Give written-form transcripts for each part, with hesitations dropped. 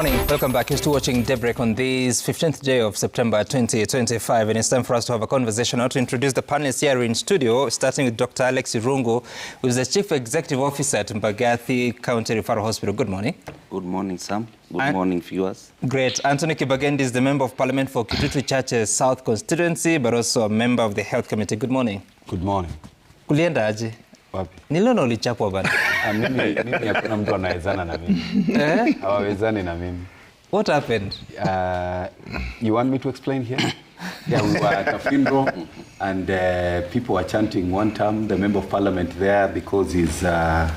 morning. Welcome back. You're still watching Daybreak on this 15th day of September 2025. And it's time for us to have a conversation. I want to introduce the panelists here in studio, starting with Dr. Alex Irungu, who is the Chief Executive Officer at Mbagathi County Referral Hospital. Good morning. Good morning, Sam. Good morning, viewers. Great. Anthony Kibagendi is the Member of Parliament for Kitutu Churches South Constituency, but also a member of the Health Committee. Good morning. Good morning. Kulienda aje? Wapi? Niliona ulichapwa bana. Mimi hakuna mtu anawezana na mimi. Hawawezani na mimi. What happened? You want me to explain here? Yeah, we were at a funeral and people were chanting one term, the Member of Parliament there, because he's a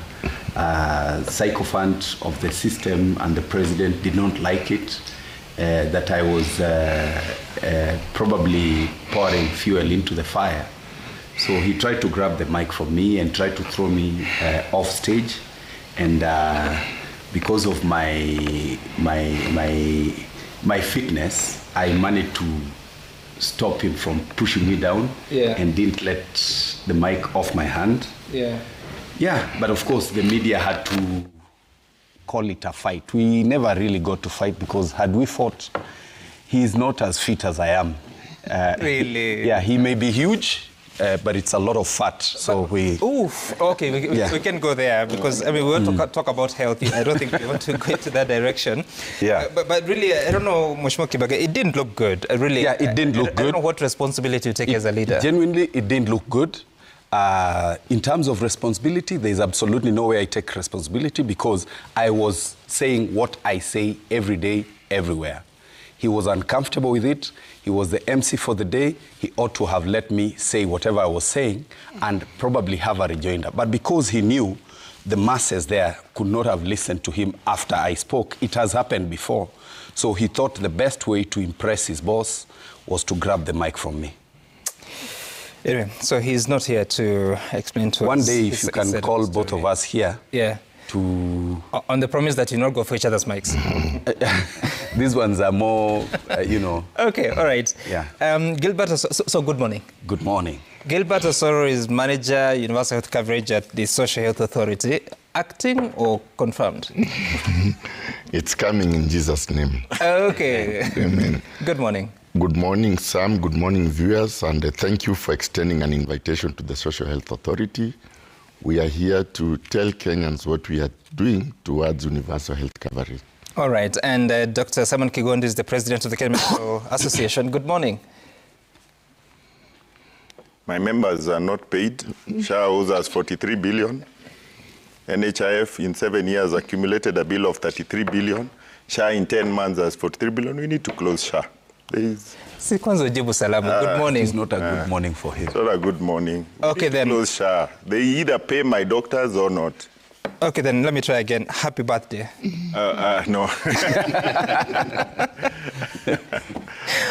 sycophant of the system and the President did not like it, that I was probably pouring fuel into the fire. So he tried to grab the mic from me and tried to throw me off stage, and because of my fitness, I managed to stop him from pushing me down, and didn't let the mic off my hand. Yeah, but of course the media had to call it a fight. We never really got to fight because had we fought, he is not as fit as I am. Really? Yeah, he may be huge. But it's a lot of fat, so we... Oof, okay, we can go there because, I mean, we want to talk about health. I don't think we want to go into that direction. Yeah. But really, I don't know, Mheshimiwa Kibage, it didn't look good. Really, yeah, it didn't look good. I don't know what responsibility you take as a leader. Genuinely, it didn't look good. In terms of responsibility, there's absolutely no way I take responsibility because I was saying what I say every day, everywhere. He was uncomfortable with it. He was the MC for the day. He ought to have let me say whatever I was saying and probably have a rejoinder. But because he knew the masses there could not have listened to him after I spoke, it has happened before. So he thought the best way to impress his boss was to grab the mic from me. Anyway, so he's not here to explain to us. One day, if you can call both of us here. Yeah. To... On the promise that you not go for each other's mics. These ones are more, you know. Okay, all right. Yeah. Gilbert, so good morning. Good morning. Gilbert Osoro is manager, universal health coverage at the Social Health Authority. Acting or confirmed? It's coming in Jesus' name. Okay. Amen. Good morning. Good morning, Sam. Good morning, viewers. And thank you for extending an invitation to the Social Health Authority. We are here to tell Kenyans what we are doing towards universal health coverage. All right. And Dr. Simon Kigondi is the president of the Kenya Medical Association. Good morning. My members are not paid. SHA owes us 43 billion. NHIF in 7 years accumulated a bill of 33 billion. SHA in 10 months has 43 billion. We need to close SHA. Si kwanza ujibu salamu. Good morning. It's not a good morning for him. It's not a good morning. Okay, then. Close SHA. They either pay my doctors or not. Okay, then let me try again. Happy birthday. No.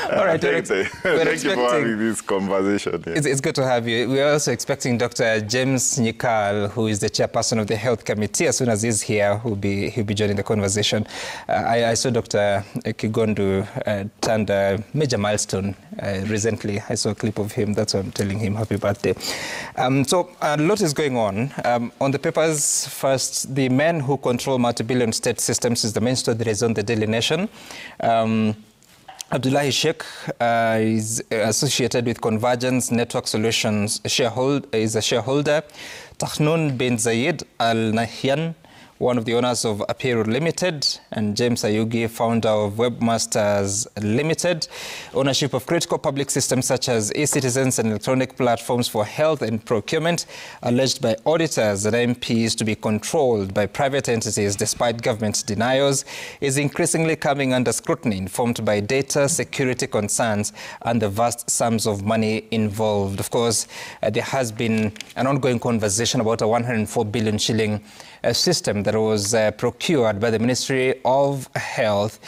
All right. Thank you for having this conversation. Yeah. It's good to have you. We're also expecting Dr. James Nyikal, who is the chairperson of the Health Committee. As soon as he's here, he'll be joining the conversation. I saw Dr. Kigondu turned a major milestone recently. I saw a clip of him. That's why I'm telling him happy birthday. So a lot is going on. On the papers, first, the men who control multi-billion state systems is the main story that is on the Daily Nation. Abdullahi Sheikh is associated with Convergence Network Solutions, is a shareholder. Tahnoon bin Zayed Al Nahyan, one of the owners of Apero Limited, and James Ayugi, founder of Webmasters Limited. Ownership of critical public systems such as e-citizens and electronic platforms for health and procurement, alleged by auditors and MPs to be controlled by private entities despite government denials, is increasingly coming under scrutiny, informed by data security concerns and the vast sums of money involved. Of course, there has been an ongoing conversation about a 104 billion shilling system that was procured by the Ministry of Health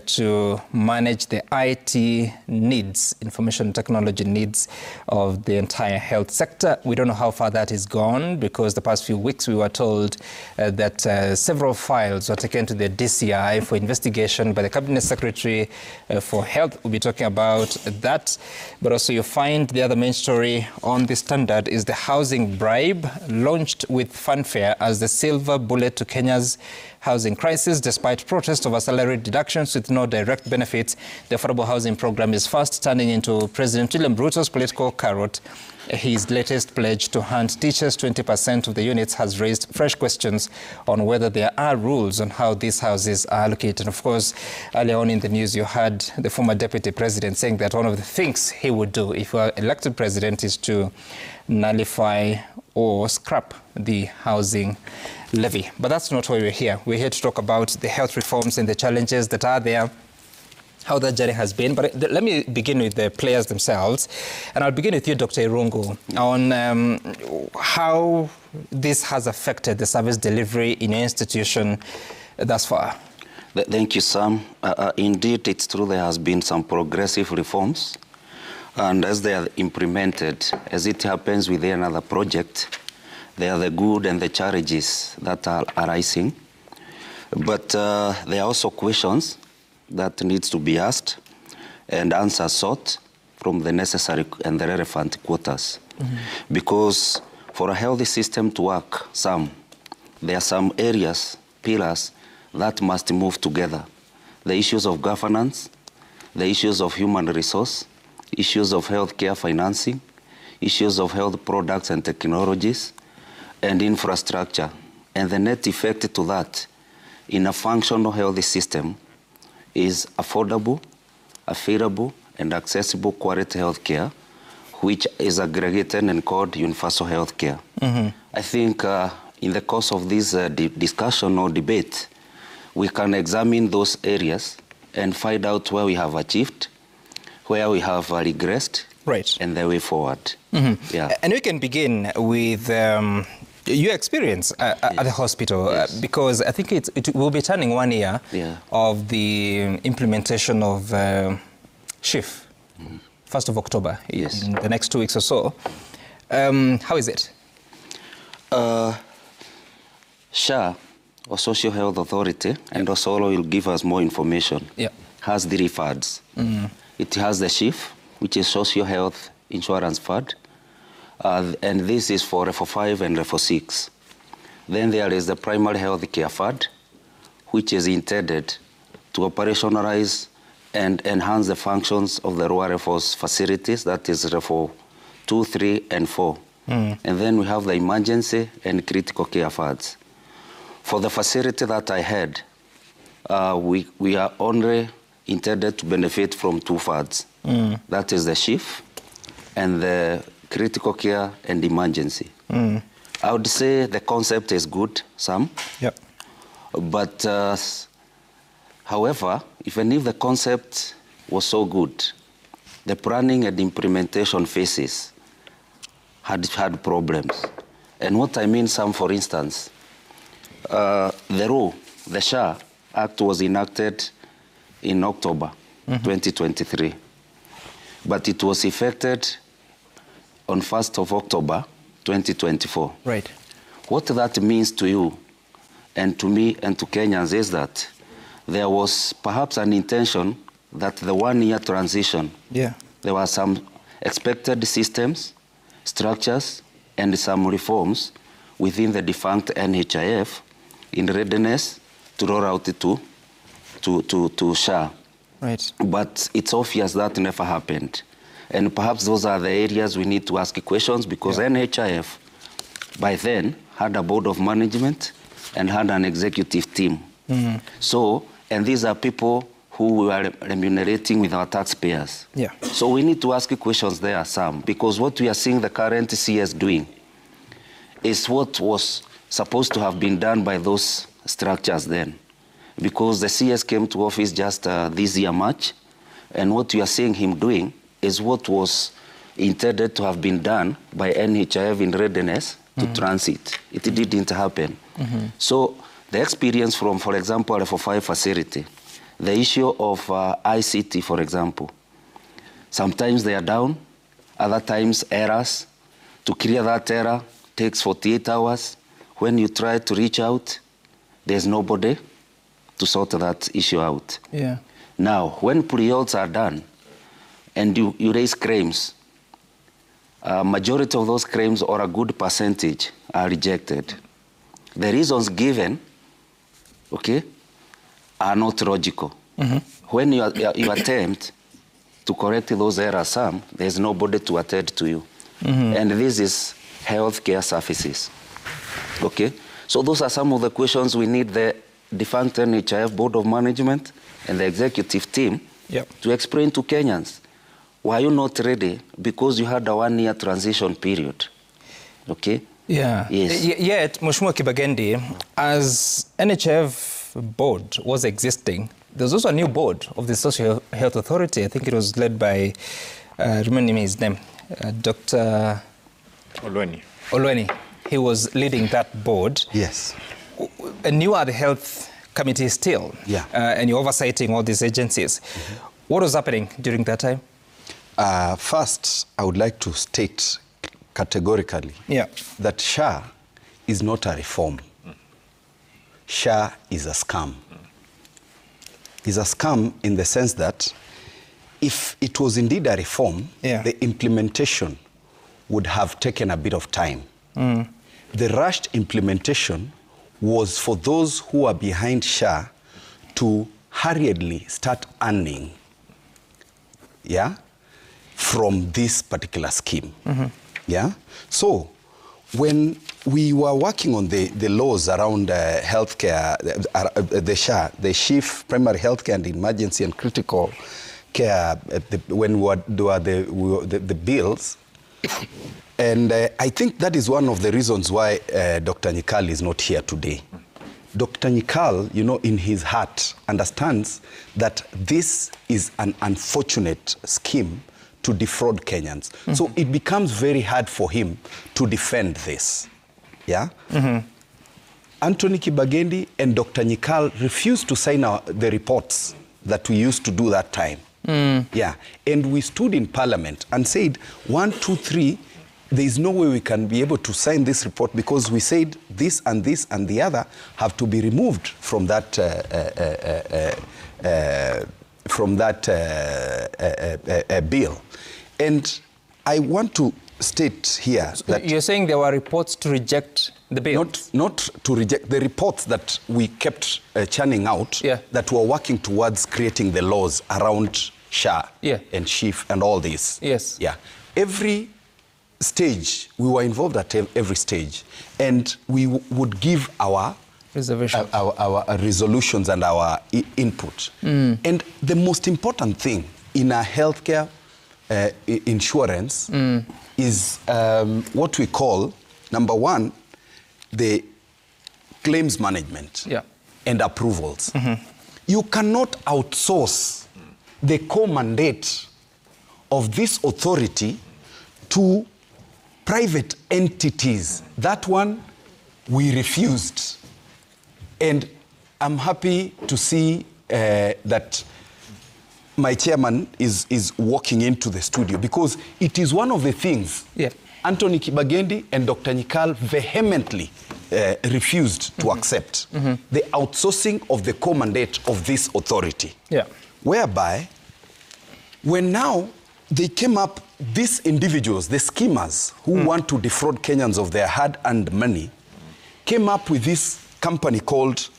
to manage the IT needs, information technology needs of the entire health sector. We don't know how far that is gone because the past few weeks we were told that several files were taken to the DCI for investigation by the Cabinet Secretary for Health. We'll be talking about that. But also you find the other main story on the Standard is the housing bribe launched with fanfare as the silver bullet to Kenya's housing crisis, despite protest over salary deductions with no direct benefits, the affordable housing program is fast turning into President William Ruto's political carrot. His latest pledge to hand teachers 20% of the units has raised fresh questions on whether there are rules on how these houses are allocated. Of course, earlier on in the news, you had the former deputy president saying that one of the things he would do if he were elected president is to nullify or scrap the housing levy. But that's not why we're here. We're here to talk about the health reforms and the challenges that are there, how that journey has been. But let me begin with the players themselves. And I'll begin with you, Dr. Irungu, on how this has affected the service delivery in your institution thus far. Thank you, Sam. Indeed, it's true there has been some progressive reforms. And as they are implemented, as it happens with another project, there are the good and the challenges that are arising. But there are also questions that needs to be asked and answers sought from the necessary and the relevant quarters. Because for a healthy system to work, there are some areas, pillars, that must move together. The issues of governance, the issues of human resource, issues of healthcare financing, issues of health products and technologies, and infrastructure. And the net effect to that in a functional healthy system is affordable, affordable, and accessible quality healthcare, which is aggregated and called universal healthcare. I think in the course of this discussion or debate, we can examine those areas and find out where we have achieved, where we have regressed, right, and the way forward. Yeah. And we can begin with your experience at the hospital, because I think it will be turning 1 year of the implementation of SHIF, 1st of October, in the next 2 weeks or so. How is it? SHA, or Social Health Authority, and also will give us more information, has 3 funds. It has the SHIF, which is Social Health Insurance Fund, and this is for Refor 5 and Refor 6. Then there is the Primary Health Care Fund, which is intended to operationalize and enhance the functions of the rural Refor's facilities, that is Refor 2, 3, and 4. And then we have the Emergency and Critical Care Funds. For the facility that I had, we are only intended to benefit from 2 funds. That is the SHIF and the critical care and emergency. I would say the concept is good, Sam. But however, even if the concept was so good, the planning and implementation phases had problems. And what I mean, Sam, for instance, the SHA Act was enacted in October 2023, but it was effected on 1st of October 2024. Right. What that means to you and to me and to Kenyans is that there was perhaps an intention that the 1 year transition, there were some expected systems, structures, and some reforms within the defunct NHIF in readiness to roll out to SHA. Right. But it's obvious that never happened. And perhaps those are the areas we need to ask questions, because NHIF by then had a board of management and had an executive team. So, and these are people who we are remunerating with our taxpayers. So we need to ask questions there, Sam, because what we are seeing the current CS doing is what was supposed to have been done by those structures then. Because the CS came to office just this year, March, and what we are seeing him doing is what was intended to have been done by NHIF in readiness to transit. It didn't happen. So the experience from, for example, Refor 5 facility, the issue of ICT, for example, sometimes they are down, other times errors. To clear that error takes 48 hours. When you try to reach out, there's nobody to sort that issue out. Now, when pre-auths are done and you raise claims, majority of those claims, or a good percentage, are rejected. The reasons given, are not logical. When you attempt to correct those errors, there's nobody to attend to you. And this is healthcare services. Okay? So those are some of the questions we need the defunct NHIF Board of Management and the executive team to explain to Kenyans. Were you not ready? Because you had a 1-year transition period. Okay? Yeah. Yes. Yet, Mheshimiwa Kibagendi, as NHIF board was existing, there's also a new board of the Social Health Authority. I think it was led by, remember his name, Dr. Olweni. He was leading that board. Yes. And you are the health committee still. Yeah. And you're oversighting all these agencies. What was happening during that time? First, I would like to state categorically that SHA is not a reform. SHA is a scam. It's a scam in the sense that if it was indeed a reform, the implementation would have taken a bit of time. The rushed implementation was for those who are behind SHA to hurriedly start earning from this particular scheme. So when we were working on the laws around healthcare, the SHA, the Chief Primary Healthcare and Emergency and Critical Care, when we were the bills, and I think that is one of the reasons why Dr. Nyikal is not here today. Dr. Nyikal, you know, in his heart, understands that this is an unfortunate scheme to defraud Kenyans. So it becomes very hard for him to defend this. Anthony Kibagendi and Dr. Nyikal refused to sign the reports that we used to do that time. And we stood in Parliament and said, 1, 2, 3, there is no way we can be able to sign this report because we said this and the other have to be removed from that bill. And I want to state here that you're saying there were reports to reject the bill? Not to reject the reports that we kept churning out that were working towards creating the laws around SHA and Chief and all this. Every stage, we were involved at every stage, and we would give our resolutions and our input. And the most important thing in a healthcare insurance is what we call, number one, the claims management and approvals. You cannot outsource the core mandate of this authority to private entities. That one we refused. And I'm happy to see that my chairman is walking into the studio, because it is one of the things Anthony Kibagendi and Dr. Nyikal vehemently refused to accept, the outsourcing of the core mandate of this authority. Whereby, when now they came up, these individuals, the schemers who want to defraud Kenyans of their hard-earned money, came up with this company called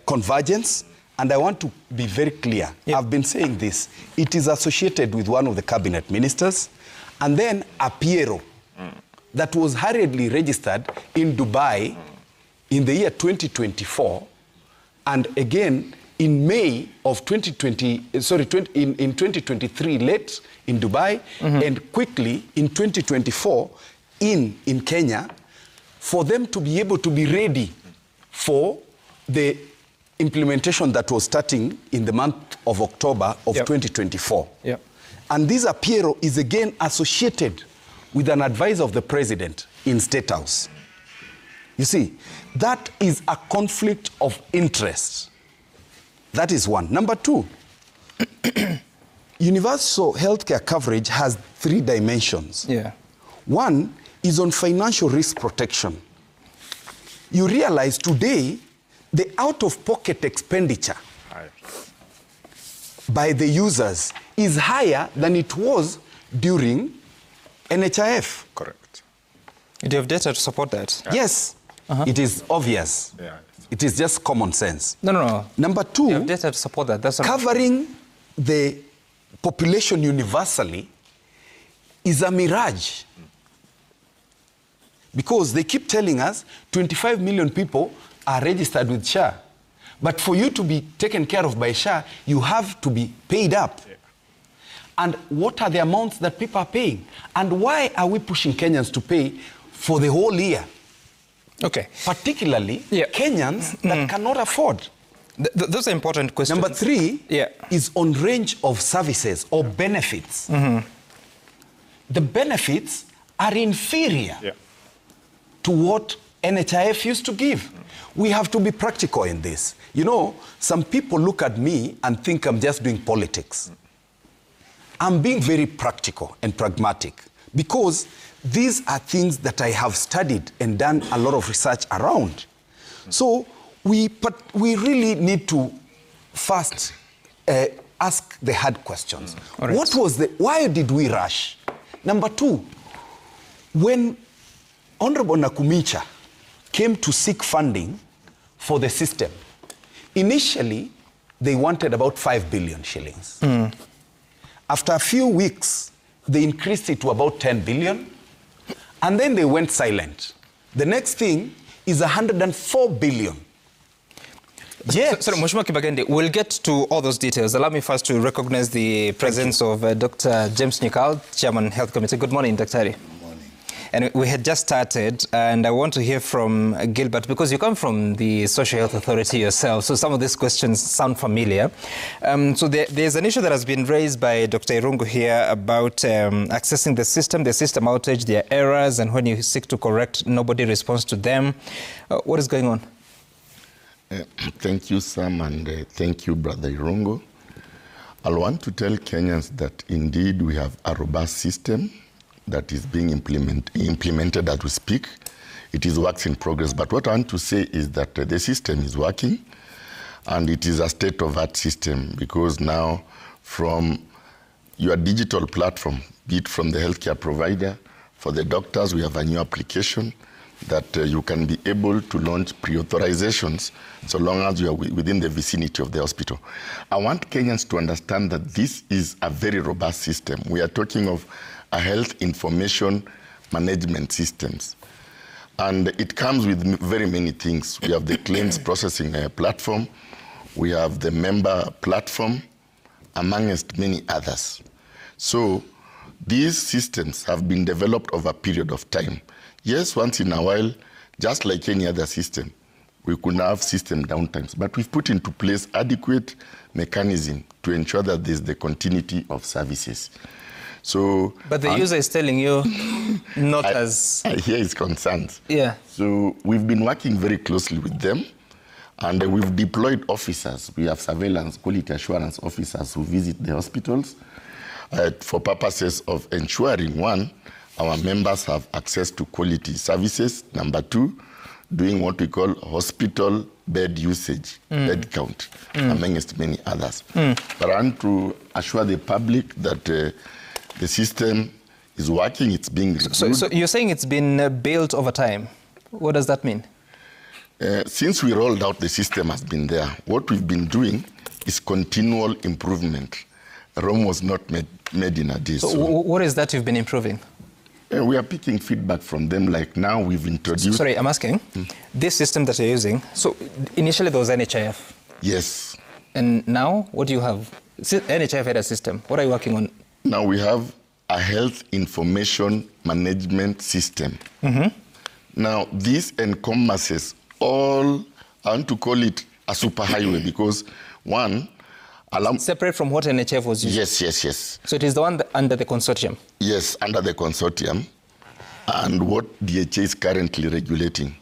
Convergence. And I want to be very clear. I've been saying this. It is associated with one of the cabinet ministers, and then Apiero, that was hurriedly registered in Dubai in the year 2024, and again in May of 2023, late in Dubai, and quickly in 2024 in Kenya, for them to be able to be ready for the implementation that was starting in the month of October of 2024. And this Apiero is again associated with an advisor of the president in State House. You see, that is a conflict of interest. That is one. Number two, universal healthcare coverage has 3 dimensions. One is on financial risk protection. You realize today, the out-of-pocket expenditure by the users is higher than it was during NHIF. Correct. Do you have data to support that? Yes. It is obvious. Yeah. It is just common sense. No. Number two, You have data to support that. That's covering the population universally is a mirage. Because they keep telling us 25 million people are registered with SHA. But for you to be taken care of by SHA, you have to be paid up. Yeah. And what are the amounts that people are paying? And why are we pushing Kenyans to pay for the whole year? Okay. Particularly Kenyans that cannot afford. Those are important questions. Number three is on range of services or benefits. The benefits are inferior to what NHIF used to give. We have to be practical in this. You know, some people look at me and think I'm just doing politics. I'm being very practical and pragmatic because these are things that I have studied and done a lot of research around. So we really need to first ask the hard questions. Right. Why did we rush? Number two, when Honorable Nakumicha came to seek funding for the system, initially they wanted about 5 billion shillings. After a few weeks, they increased it to about 10 billion, and then they went silent. The next thing is 104 billion. Yes. Sorry, Mheshimiwa Kibagendi, we'll get to all those details. Allow me first to recognize the presence of Dr. James Nyikal, Chairman, Health Committee. Good morning, Dr. Good morning. And we had just started, and I want to hear from Gilbert, because you come from the Social Health Authority yourself, so some of these questions sound familiar. So there's an issue that has been raised by Dr. Irungu here about accessing the system outage, their errors, and when you seek to correct, nobody responds to them. What is going on? Thank you, Sam, and thank you, Brother Irungu. I want to tell Kenyans that indeed we have a robust system that is being implemented as we speak. It is works in progress. But what I want to say is that the system is working, and it is a state-of-art system because now from your digital platform, be it from the healthcare provider, for the doctors, we have a new application that you can be able to launch pre-authorizations so long as you are within the vicinity of the hospital. I want Kenyans to understand that this is a very robust system. We are talking of a health information management systems. And it comes with very many things. We have the claims processing platform, we have the member platform, amongst many others. So these systems have been developed over a period of time. Yes, once in a while, just like any other system, we could have system downtimes, but we've put into place adequate mechanism to ensure that there's the continuity of services. So, but the user is telling you not I hear his concerns. Yeah. So we've been working very closely with them, and we've deployed officers. We have surveillance, quality assurance officers who visit the hospitals for purposes of ensuring, one, our members have access to quality services. Number two, doing what we call hospital bed usage, bed count, amongst many others. But I want to assure the public that the system is working, it's being reviewed. So you're saying it's been built over time. What does that mean? Since we rolled out, the system has been there. What we've been doing is continual improvement. Rome was not made in a day. So what is that you've been improving? We are picking feedback from them, like now we've introduced... Sorry, I'm asking, this system that you're using, so initially there was NHIF. Yes. And now, what do you have? NHIF had a system. What are you working on? Now we have a health information management system. Now this encompasses all, I want to call it a superhighway because one, separate from what NHIF was using? Yes. So it is the one under the consortium? Yes, under the consortium, and what DHA is currently regulating.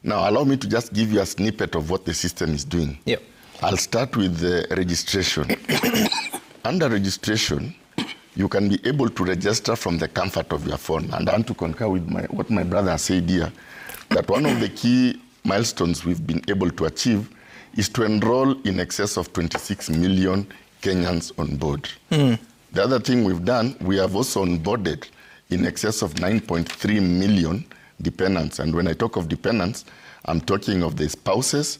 Now, allow me to just give you a snippet of what the system is doing. Yep. I'll start with the registration. Under registration, you can be able to register from the comfort of your phone. And I want to concur with what my brother said here, that one of the key milestones we've been able to achieve is to enroll in excess of 26 million Kenyans on board. The other thing we've done, we have also onboarded in excess of 9.3 million dependents. And when I talk of dependents, I'm talking of the spouses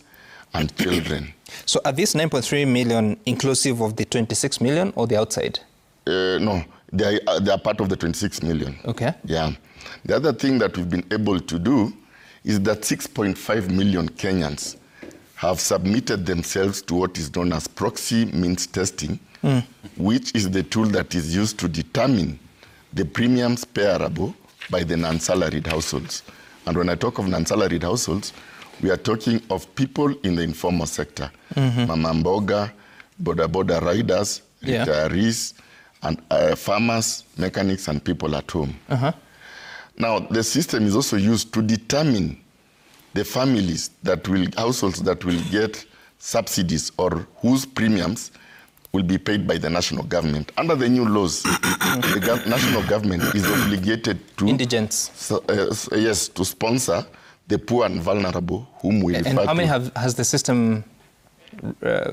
and children. So are these 9.3 million inclusive of the 26 million or the outside? No, they are part of the 26 million. Okay. Yeah. The other thing that we've been able to do is that 6.5 million Kenyans have submitted themselves to what is known as proxy means testing, which is the tool that is used to determine the premiums payable by the non-salaried households. And when I talk of non-salaried households, we are talking of people in the informal sector, mama mboga, boda riders, retirees, and farmers, mechanics, and people at home. Now, the system is also used to determine the families households that will get subsidies or whose premiums will be paid by the national government. Under the new laws, the national government is obligated to indigents. Yes, to sponsor the poor and vulnerable whom we refer to. And how many has the system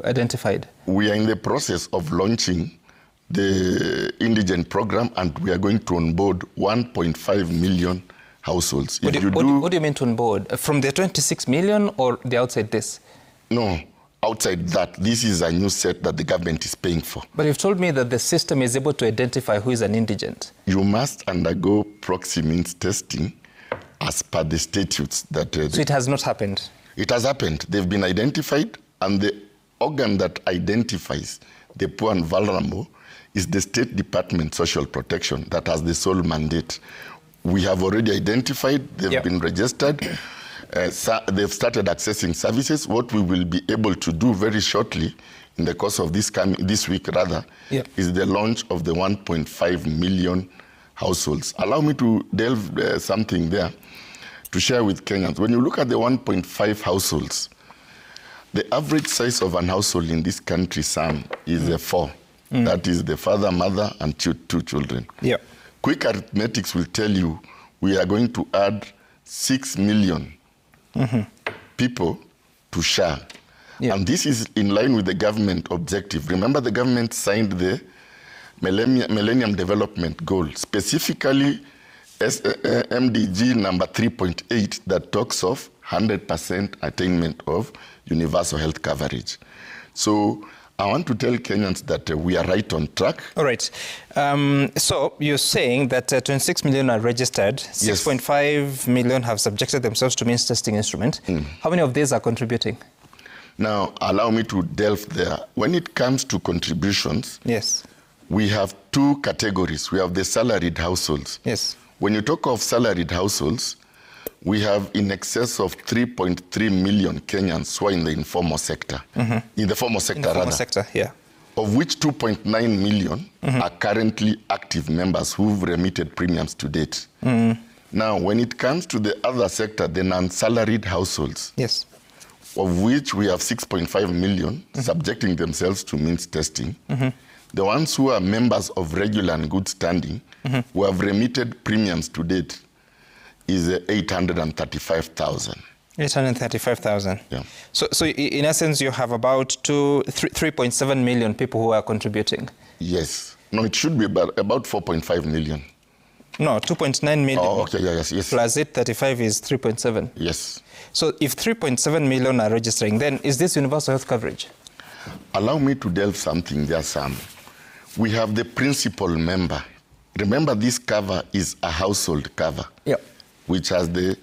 identified? We are in the process of launching the indigent program, and we are going to onboard 1.5 million households. What do you mean to onboard? From the 26 million or the outside this? No, outside that. This is a new set that the government is paying for. But you've told me that the system is able to identify who is an indigent. You must undergo proxy means testing as per the statutes. So it has not happened? It has happened. They've been identified, and the organ that identifies the poor and vulnerable is the State Department Social Protection that has the sole mandate. We have already identified, they've been registered, they've started accessing services. What we will be able to do very shortly, in the course of this week rather, is the launch of the 1.5 million households. Allow me to delve something there to share with Kenyans. When you look at the 1.5 households, the average size of an household in this country, Sam, is a 4. That is the father, mother, and 2 children. Quick arithmetics will tell you we are going to add 6 million people to SHA. And this is in line with the government objective. Remember, the government signed the Millennium Development Goal, specifically MDG number 3.8 that talks of 100% attainment of universal health coverage. So I want to tell Kenyans that we are right on track. All right. So you're saying that 26 million are registered, 6.5 million have subjected themselves to means testing instrument. How many of these are contributing? Now, allow me to delve there. When it comes to contributions, we have 2 categories. We have the salaried households. When you talk of salaried households, we have in excess of 3.3 million Kenyans who are in the informal sector. In the formal sector, of which 2.9 million are currently active members who've remitted premiums to date. Now, when it comes to the other sector, the non-salaried households, of which we have 6.5 million subjecting themselves to means testing, the ones who are members of regular and good standing, who have remitted premiums to date, is 835,000. 835,000. So in essence, you have about 3.7 million people who are contributing. Yes. No, it should be about 4.5 million. No, 2.9 million. Oh, okay, yes. Plus 835 is 3.7. Yes. So if 3.7 million are registering, then is this universal health coverage? Allow me to delve something there, Sam. We have the principal member. Remember, this cover is a household cover. Which has the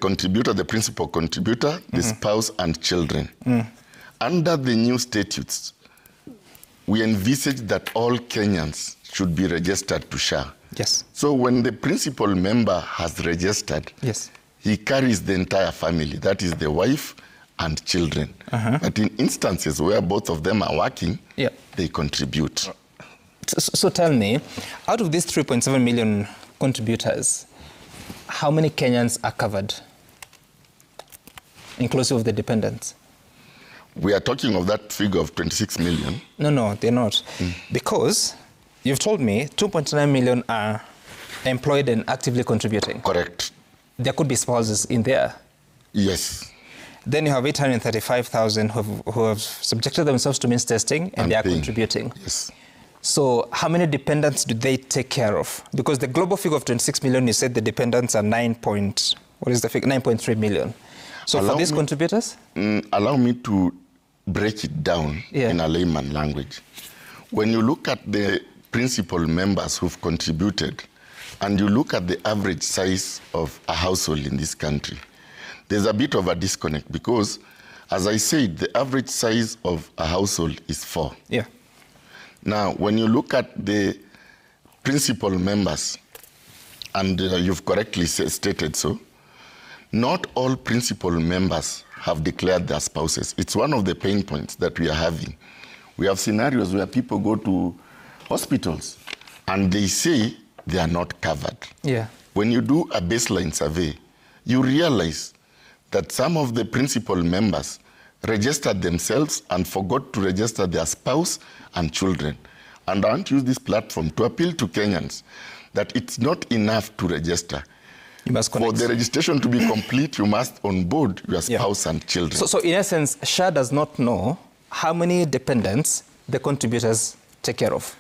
contributor, the principal contributor, the spouse, and children. Under the new statutes, we envisage that all Kenyans should be registered to SHA. So when the principal member has registered, he carries the entire family. That is the wife and children. But in instances where both of them are working, they contribute. So tell me, out of these 3.7 million contributors, how many Kenyans are covered, inclusive of the dependents? We are talking of that figure of 26 million. No, they're not. Because you've told me 2.9 million are employed and actively contributing. Correct. There could be spouses in there. Yes. Then you have 835,000 who have subjected themselves to means testing and they are contributing. So how many dependents do they take care of? Because the global figure of 26 million, you said the dependents are 9.3 million. So for these contributors? Allow me to break it down in a layman language. When you look at the principal members who've contributed, and you look at the average size of a household in this country, there's a bit of a disconnect because, as I said, the average size of a household is 4. Yeah. Now, when you look at the principal members, and you've correctly stated so, not all principal members have declared their spouses. It's one of the pain points that we are having. We have scenarios where people go to hospitals and they say they are not covered. Yeah. When you do a baseline survey, you realize that some of the principal members registered themselves and forgot to register their spouse and children. And I want to use this platform to appeal to Kenyans that it's not enough to register. You must connect. For the registration to be complete, you must onboard your spouse and children. So in essence, SHA does not know how many dependents the contributors take care of.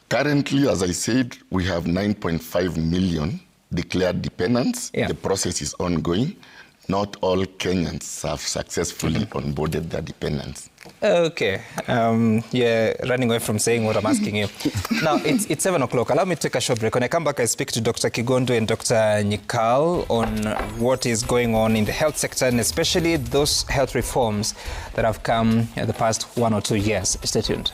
Currently, as I said, we have 9.5 million declared dependents. Yeah. The process is ongoing. Not all Kenyans have successfully onboarded their dependents. Okay. Yeah, running away from saying what I'm asking you. Now, it's 7 o'clock. Allow me to take a short break. When I come back, I speak to Dr. Kigondo and Dr. Nyikal on what is going on in the health sector, and especially those health reforms that have come in the past 1 or 2 years. Stay tuned.